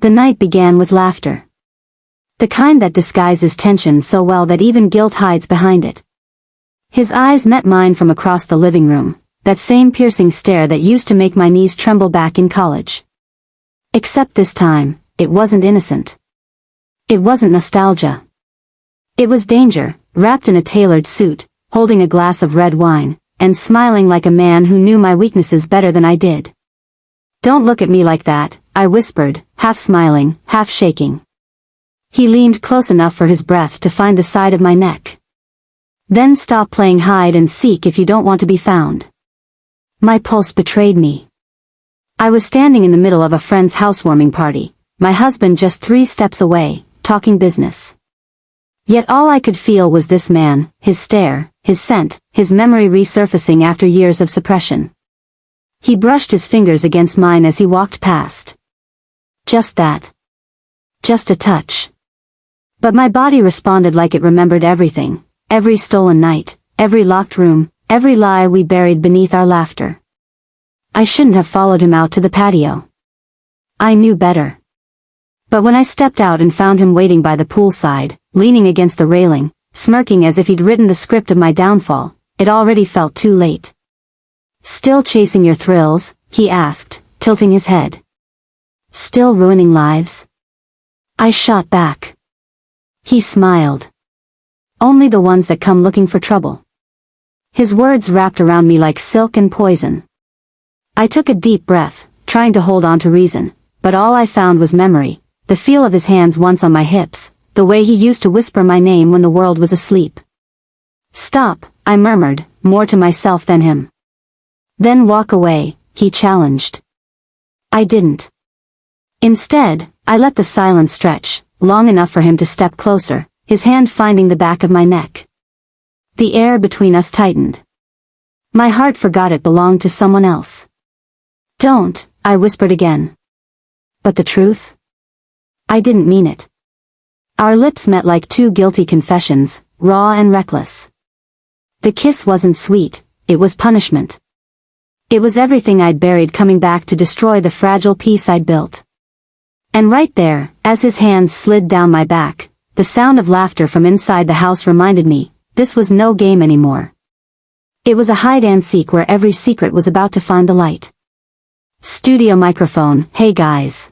The night began with laughter. The kind that disguises tension so well that even guilt hides behind it. His eyes met mine from across the living room, that same piercing stare that used to make my knees tremble back in college. Except this time, it wasn't innocent. It wasn't nostalgia. It was danger, wrapped in a tailored suit, holding a glass of red wine, and smiling like a man who knew my weaknesses better than I did. "Don't look at me like that," I whispered, half smiling, half shaking. He leaned close enough for his breath to find the side of my neck. "Then stop playing hide and seek if you don't want to be found." My pulse betrayed me. I was standing in the middle of a friend's housewarming party, my husband just 3 steps away, talking business. Yet all I could feel was this man, his stare, his scent, his memory resurfacing after years of suppression. He brushed his fingers against mine as he walked past. Just that. Just a touch. But my body responded like it remembered everything, every stolen night, every locked room, every lie we buried beneath our laughter. I shouldn't have followed him out to the patio. I knew better. But when I stepped out and found him waiting by the poolside, leaning against the railing, smirking as if he'd written the script of my downfall, it already felt too late. "Still chasing your thrills?" he asked, tilting his head. "Still ruining lives?" I shot back. He smiled. "Only the ones that come looking for trouble." His words wrapped around me like silk and poison. I took a deep breath, trying to hold on to reason, but all I found was memory, the feel of his hands once on my hips, the way he used to whisper my name when the world was asleep. "Stop," I murmured, more to myself than him. "Then walk away," he challenged. I didn't. Instead, I let the silence stretch, long enough for him to step closer, his hand finding the back of my neck. The air between us tightened. My heart forgot it belonged to someone else. "Don't," I whispered again. But the truth? I didn't mean it. Our lips met like 2 guilty confessions, raw and reckless. The kiss wasn't sweet, it was punishment. It was everything I'd buried coming back to destroy the fragile peace I'd built. And right there, as his hands slid down my back, the sound of laughter from inside the house reminded me, this was no game anymore. It was a hide-and-seek where every secret was about to find the light. Studio microphone, hey guys.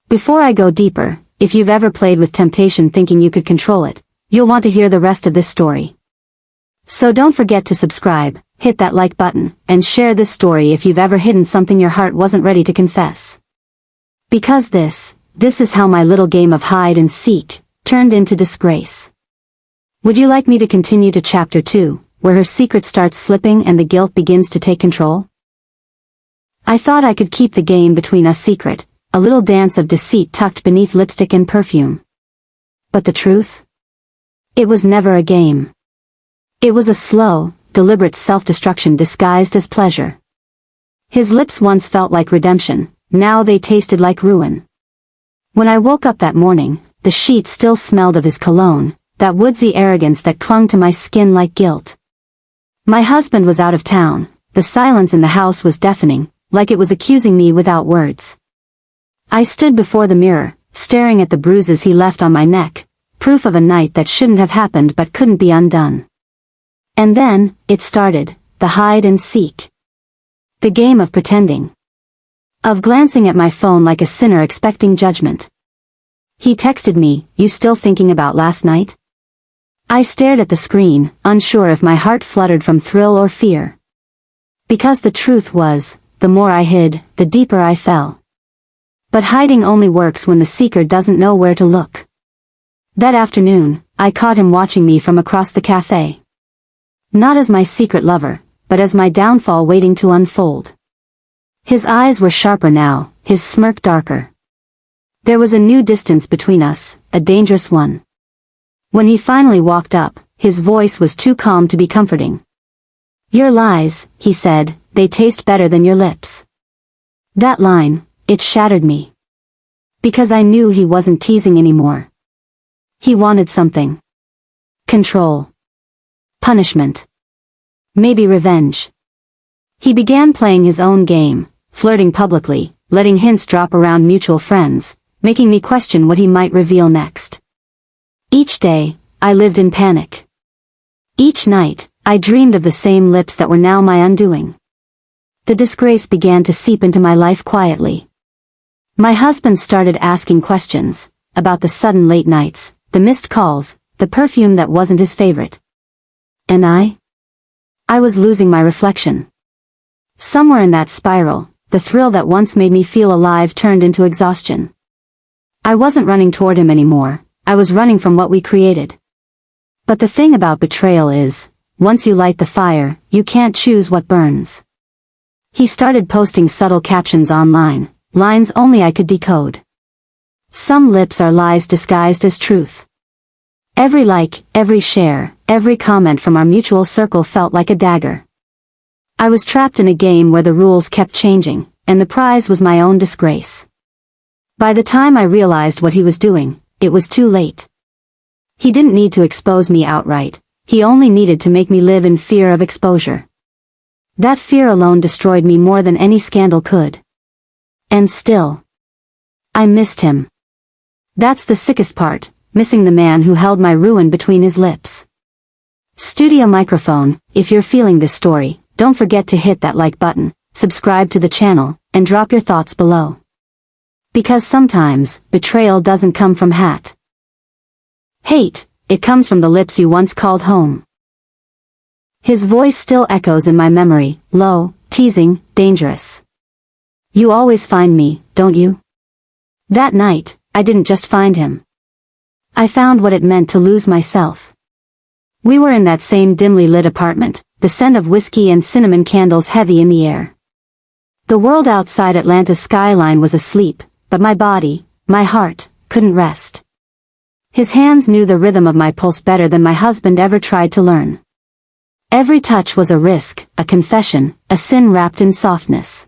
Before I go deeper, if you've ever played with temptation thinking you could control it, you'll want to hear the rest of this story. So don't forget to subscribe, hit that like button, and share this story if you've ever hidden something your heart wasn't ready to confess. Because this is how my little game of hide and seek turned into disgrace. Would you like me to continue to chapter 2, where her secret starts slipping and the guilt begins to take control? I thought I could keep the game between us secret, a little dance of deceit tucked beneath lipstick and perfume. But the truth? It was never a game. It was a slow, deliberate self-destruction disguised as pleasure. His lips once felt like redemption, now they tasted like ruin. When I woke up that morning, the sheets still smelled of his cologne, that woodsy arrogance that clung to my skin like guilt. My husband was out of town, the silence in the house was deafening, like it was accusing me without words. I stood before the mirror, staring at the bruises he left on my neck, proof of a night that shouldn't have happened but couldn't be undone. And then, it started, the hide and seek. The game of pretending. Of glancing at my phone like a sinner expecting judgment. He texted me, "You still thinking about last night?" I stared at the screen, unsure if my heart fluttered from thrill or fear. Because the truth was, the more I hid, the deeper I fell. But hiding only works when the seeker doesn't know where to look. That afternoon, I caught him watching me from across the cafe. Not as my secret lover, but as my downfall waiting to unfold. His eyes were sharper now, his smirk darker. There was a new distance between us, a dangerous one. When he finally walked up, his voice was too calm to be comforting. "Your lies," he said, "they taste better than your lips." That line, it shattered me. Because I knew he wasn't teasing anymore. He wanted something. Control. Punishment. Maybe revenge. He began playing his own game, flirting publicly, letting hints drop around mutual friends, making me question what he might reveal next. Each day, I lived in panic. Each night, I dreamed of the same lips that were now my undoing. The disgrace began to seep into my life quietly. My husband started asking questions about the sudden late nights, the missed calls, the perfume that wasn't his favorite. And I was losing my reflection. Somewhere in that spiral, the thrill that once made me feel alive turned into exhaustion. I wasn't running toward him anymore, I was running from what we created. But the thing about betrayal is, once you light the fire, you can't choose what burns. He started posting subtle captions online, lines only I could decode. Some lips are lies disguised as truth. Every like, every share, every comment from our mutual circle felt like a dagger. I was trapped in a game where the rules kept changing, and the prize was my own disgrace. By the time I realized what he was doing, it was too late. He didn't need to expose me outright, he only needed to make me live in fear of exposure. That fear alone destroyed me more than any scandal could. And still, I missed him. That's the sickest part, missing the man who held my ruin between his lips. Studio microphone, if you're feeling this story, don't forget to hit that like button, subscribe to the channel, and drop your thoughts below. Because sometimes, betrayal doesn't come from hate, it comes from the lips you once called home. His voice still echoes in my memory, low, teasing, dangerous. You always find me, don't you? That night, I didn't just find him. I found what it meant to lose myself. We were in that same dimly lit apartment, the scent of whiskey and cinnamon candles heavy in the air. The world outside Atlanta's skyline was asleep, but my body, my heart, couldn't rest. His hands knew the rhythm of my pulse better than my husband ever tried to learn. Every touch was a risk, a confession, a sin wrapped in softness.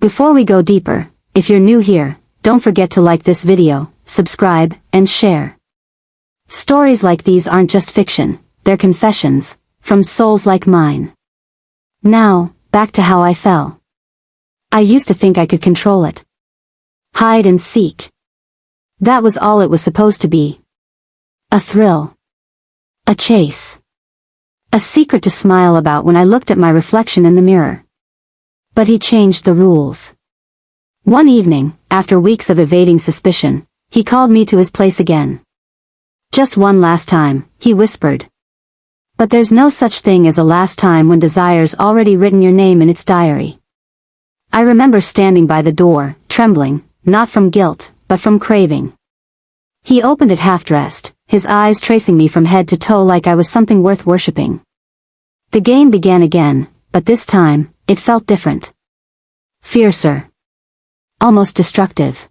Before we go deeper, if you're new here, don't forget to like this video, subscribe, and share. Stories like these aren't just fiction, they're confessions, from souls like mine. Now, back to how I fell. I used to think I could control it. Hide and seek. That was all it was supposed to be. A thrill. A chase. A secret to smile about when I looked at my reflection in the mirror. But he changed the rules. One evening, after weeks of evading suspicion, he called me to his place again. Just one last time, he whispered. But there's no such thing as a last time when desire's already written your name in its diary. I remember standing by the door, trembling, not from guilt, but from craving. He opened it half-dressed, his eyes tracing me from head to toe like I was something worth worshipping. The game began again, but this time, it felt different. Fiercer. Almost destructive.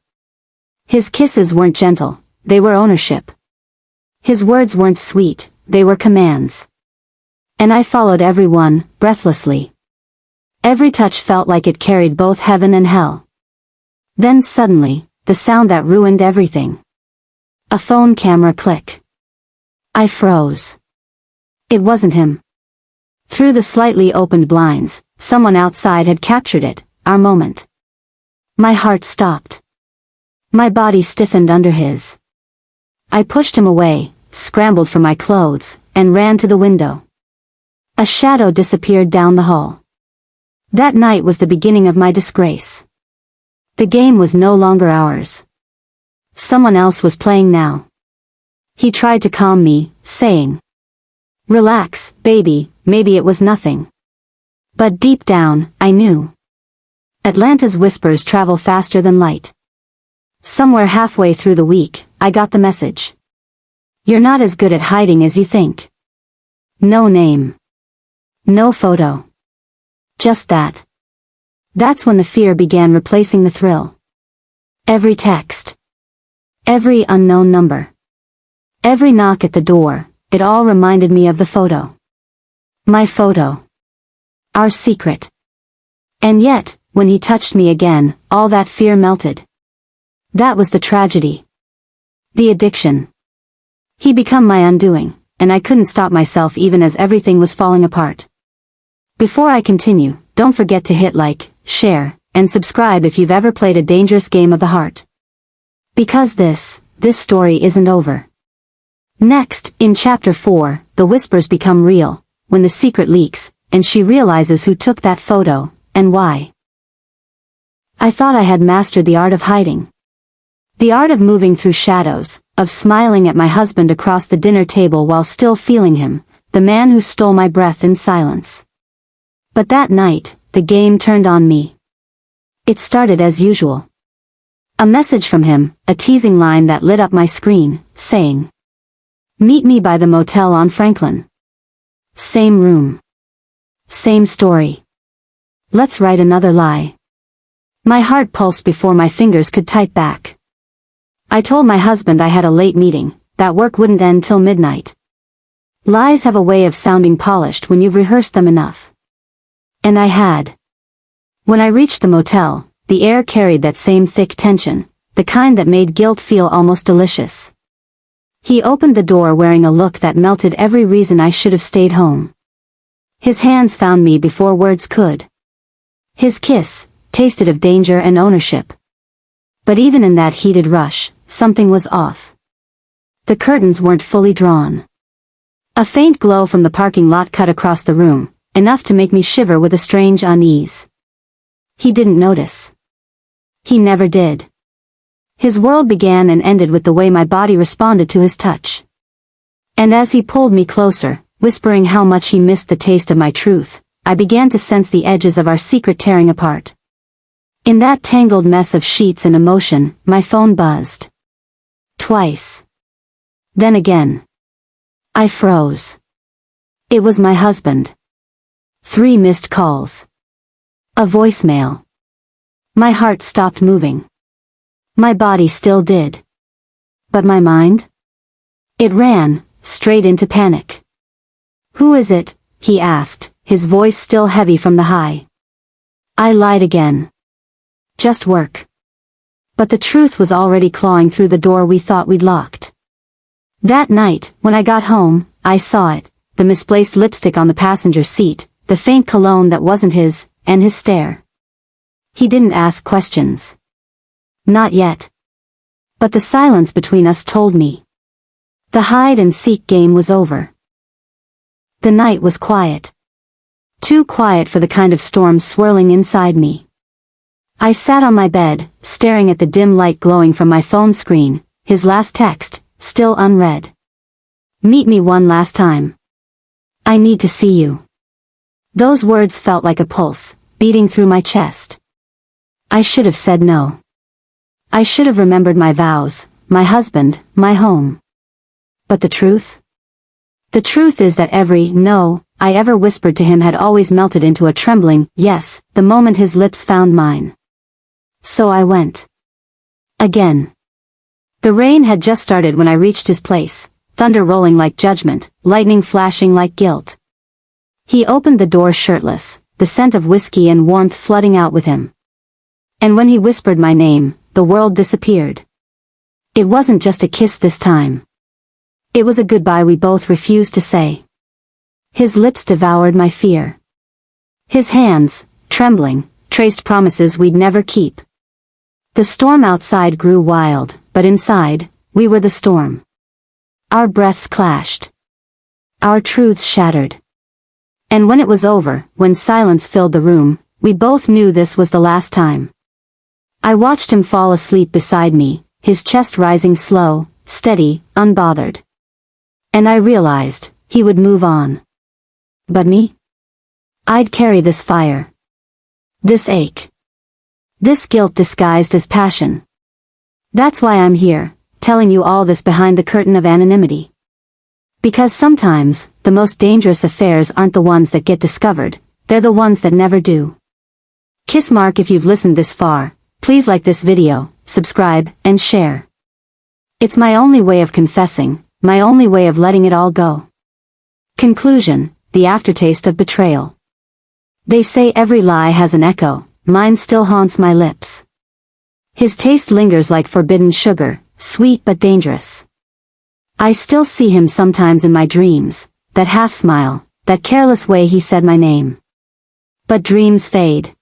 His kisses weren't gentle, they were ownership. His words weren't sweet, they were commands. And I followed every one, breathlessly. Every touch felt like it carried both heaven and hell. Then suddenly, the sound that ruined everything. A phone camera click. I froze. It wasn't him. Through the slightly opened blinds, someone outside had captured it, our moment. My heart stopped. My body stiffened under his. I pushed him away, scrambled for my clothes, and ran to the window. A shadow disappeared down the hall. That night was the beginning of my disgrace. The game was no longer ours. Someone else was playing now. He tried to calm me, saying, "Relax, baby, maybe it was nothing." But deep down, I knew. Atlanta's whispers travel faster than light. Somewhere halfway through the week, I got the message. You're not as good at hiding as you think. No name. No photo. Just that. That's when the fear began replacing the thrill. Every text. Every unknown number. Every knock at the door, it all reminded me of the photo. My photo. Our secret. And yet, when he touched me again, all that fear melted. That was the tragedy. The addiction. He became my undoing, and I couldn't stop myself even as everything was falling apart. Before I continue, don't forget to hit like, share, and subscribe if you've ever played a dangerous game of the heart. Because this story isn't over. Next, in chapter 4, the whispers become real, when the secret leaks, and she realizes who took that photo, and why. I thought I had mastered the art of hiding. The art of moving through shadows, of smiling at my husband across the dinner table while still feeling him, the man who stole my breath in silence. But that night, the game turned on me. It started as usual. A message from him, a teasing line that lit up my screen, saying, "Meet me by the motel on Franklin. Same room. Same story. Let's write another lie." My heart pulsed before my fingers could type back. I told my husband I had a late meeting, that work wouldn't end till midnight. Lies have a way of sounding polished when you've rehearsed them enough. And I had. When I reached the motel, the air carried that same thick tension, the kind that made guilt feel almost delicious. He opened the door wearing a look that melted every reason I should have stayed home. His hands found me before words could. His kiss tasted of danger and ownership. But even in that heated rush, something was off. The curtains weren't fully drawn. A faint glow from the parking lot cut across the room, enough to make me shiver with a strange unease. He didn't notice. He never did. His world began and ended with the way my body responded to his touch. And as he pulled me closer, whispering how much he missed the taste of my truth, I began to sense the edges of our secret tearing apart. In that tangled mess of sheets and emotion, my phone buzzed. Twice. Then again. I froze. It was my husband. 3 missed calls. A voicemail. My heart stopped moving. My body still did. But my mind? It ran, straight into panic. "Who is it?" he asked, his voice still heavy from the high. I lied again. "Just work." But the truth was already clawing through the door we thought we'd locked. That night, when I got home, I saw it, the misplaced lipstick on the passenger seat, the faint cologne that wasn't his, and his stare. He didn't ask questions. Not yet. But the silence between us told me. The hide-and-seek game was over. The night was quiet. Too quiet for the kind of storm swirling inside me. I sat on my bed, staring at the dim light glowing from my phone screen, his last text, still unread. "Meet me one last time. I need to see you." Those words felt like a pulse, beating through my chest. I should have said no. I should have remembered my vows, my husband, my home. But the truth? The truth is that every no I ever whispered to him had always melted into a trembling yes the moment his lips found mine. So I went. Again. The rain had just started when I reached his place, thunder rolling like judgment, lightning flashing like guilt. He opened the door shirtless, the scent of whiskey and warmth flooding out with him. And when he whispered my name, the world disappeared. It wasn't just a kiss this time. It was a goodbye we both refused to say. His lips devoured my fear. His hands, trembling, traced promises we'd never keep. The storm outside grew wild, but inside, we were the storm. Our breaths clashed. Our truths shattered. And when it was over, when silence filled the room, we both knew this was the last time. I watched him fall asleep beside me, his chest rising slow, steady, unbothered. And I realized, he would move on. But me? I'd carry this fire. This ache. This guilt disguised as passion. That's why I'm here, telling you all this behind the curtain of anonymity. Because sometimes, the most dangerous affairs aren't the ones that get discovered, they're the ones that never do. Kiss mark if you've listened this far. Please like this video, subscribe, and share. It's my only way of confessing, my only way of letting it all go. Conclusion, the aftertaste of betrayal. They say every lie has an echo, mine still haunts my lips. His taste lingers like forbidden sugar, sweet but dangerous. I still see him sometimes in my dreams, that half smile, that careless way he said my name. But dreams fade.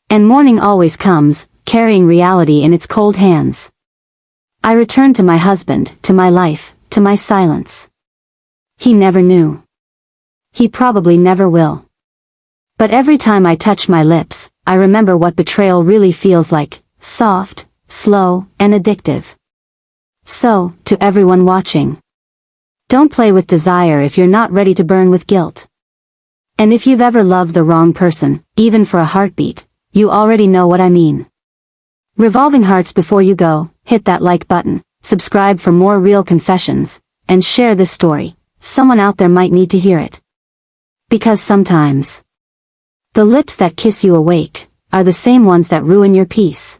And morning always comes, carrying reality in its cold hands. I returned to my husband, to my life, to my silence. He never knew. He probably never will. But every time I touch my lips, I remember what betrayal really feels like, soft, slow, and addictive. So, to everyone watching, don't play with desire if you're not ready to burn with guilt. And if you've ever loved the wrong person, even for a heartbeat, you already know what I mean. Revolving hearts, before you go, hit that like button, subscribe for more real confessions, and share this story. Someone out there might need to hear it. Because sometimes, the lips that kiss you awake are the same ones that ruin your peace.